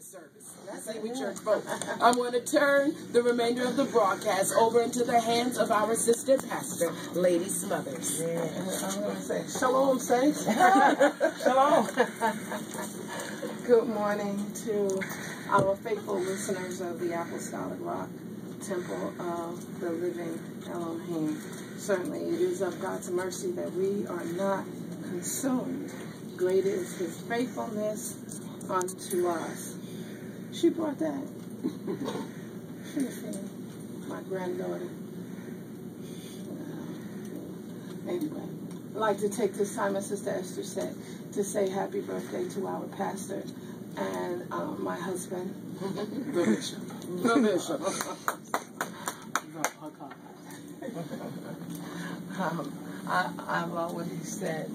the service. That's it, we church folk. I'm going to turn the remainder of the broadcast over into the hands of our sister pastor, Lady Smothers. Yeah, I'm going to say, shalom, saints. Shalom. Good morning to our faithful listeners of the Apostolic Rock Temple of the Living Elohim. Certainly, it is of God's mercy that we are not consumed. Great is His faithfulness unto us. She brought that. My granddaughter. Anyway, I'd like to take this time, as Sister Esther said, to say happy birthday to our pastor and my husband, The Bishop. The Bishop. I've always said,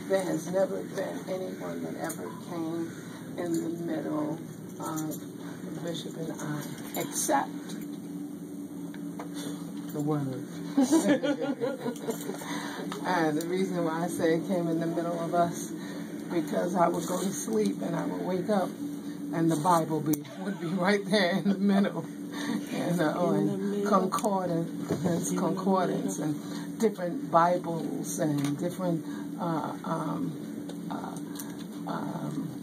there has never been anyone that ever came in the middle of the Bishop and I, except the Word. And the reason why I say it came in the middle of us, because I would go to sleep and I would wake up and the Bible would be right there in the middle. And concordance and different Bibles and different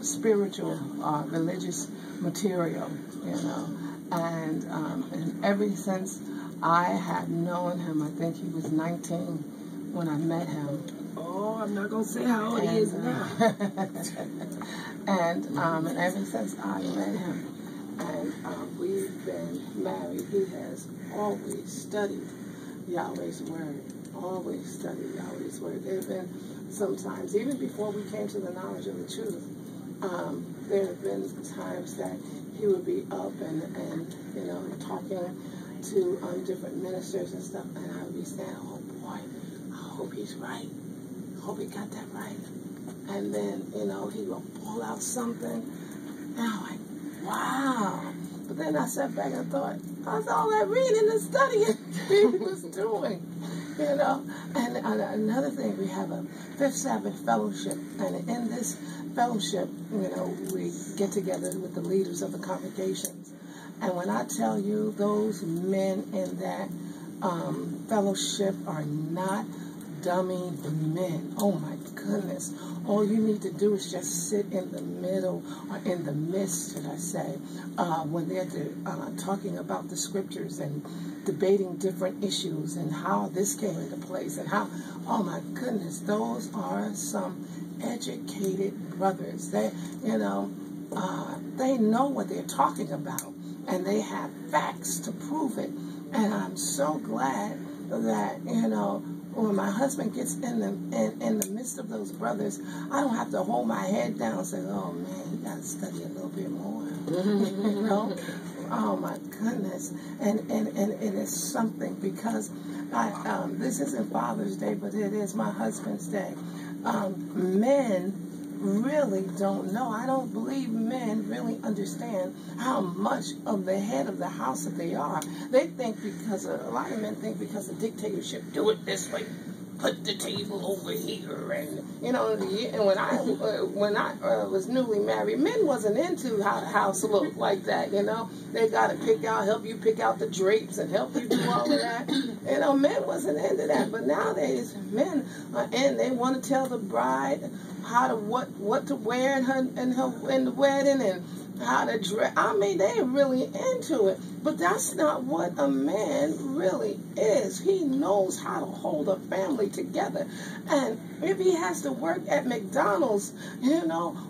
spiritual, religious material, and ever since I had known him, I think he was 19 when I met him. Oh, I'm not going to say how old he is now. and ever since I met him, and we've been married, he has always studied Yahweh's Word. Always studied Yahweh's Word. There have been sometimes, even before we came to the knowledge of the truth, there have been times that he would be up and talking to different ministers and stuff, and I would be saying, oh boy, I hope he's right. I hope he got that right. And then, he would pull out something, and I'm like, wow. But then I sat back and thought, how's all that reading and studying he was doing? And another thing, we have a Fifth Sabbath fellowship, and in this fellowship, we get together with the leaders of the congregations. And when I tell you, those men in that fellowship are not dummy men. Oh my goodness. All you need to do is just sit in the middle, or in the midst, should I say, when they're talking about the scriptures and debating different issues and how this came into place and how, oh my goodness, those are some educated brothers. They know what they're talking about, and they have facts to prove it. And I'm so glad that, when my husband gets in the midst of those brothers, I don't have to hold my head down and say, oh man, you got to study a little bit more. Oh my goodness. And it is something, because this isn't Father's Day, but it is my husband's day. Men really don't know. I don't believe men really understand how much of the head of the house that they are. They think, because a lot of men think, because of dictatorship, do it this way, put the table over here, and and when I was newly married, men wasn't into how the house looked like that. They got to help you pick out the drapes and help you do all of that. Men wasn't into that. But nowadays, men are in. They want to tell the bride what to wear in the wedding, and how to dress. I mean, they're really into it. But that's not what a man really is. He knows how to hold a family together. And if he has to work at McDonald's,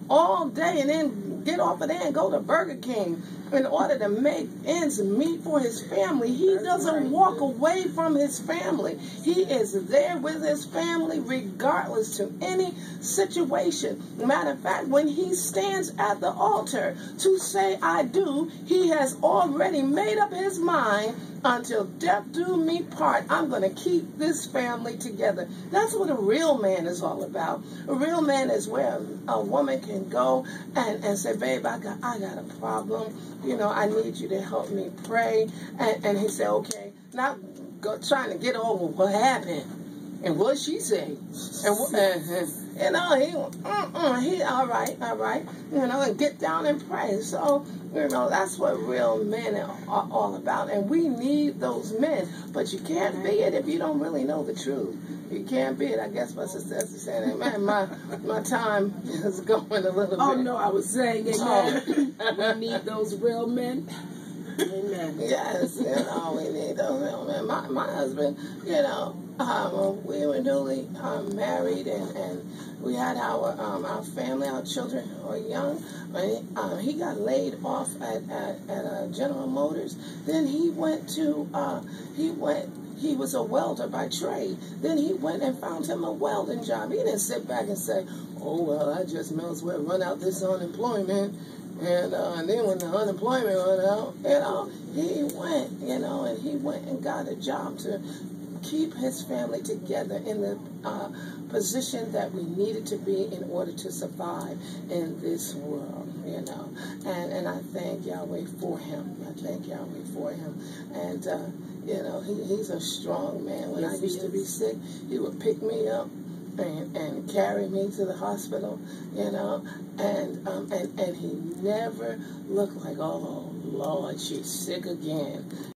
all day, and then get off of there and go to Burger King in order to make ends meet for his family, he doesn't walk away from his family. He is there with his family regardless to any situation. Matter of fact, when he stands at the altar to say I do, he has already made up his mind, until death do me part, I'm going to keep this family together. That's what a real man is all about. A real man is where a woman can go and say, babe, I got a problem. I need you to help me pray. And he said, okay, not trying to get over what happened. And what she say? And you know, he all right, you know, and get down and pray. So, you know, that's what real men are all about. And we need those men. But you can't be it if you don't really know the truth. You can't be it. I guess my sister is saying, amen. My time is going a little bit. Oh, no, I was saying, amen. We need those real men. Amen. Yes, you know, we need those real men. My husband, you know, we were newly married, and we had our family, our children were young. He got laid off at General Motors. Then he went to he was a welder by trade. Then he went and found him a welding job. He didn't sit back and say, oh, well, I just may as well run out this unemployment. And then when the unemployment run out, you know, he went, you know, and he went and got a job to keep his family together in the position that we needed to be in order to survive in this world, you know. And I thank Yahweh for him. I thank Yahweh for him. And, you know, he's a strong man. When I used to be sick, he would pick me up and carry me to the hospital, you know, and he never looked like, oh, Lord, she's sick again.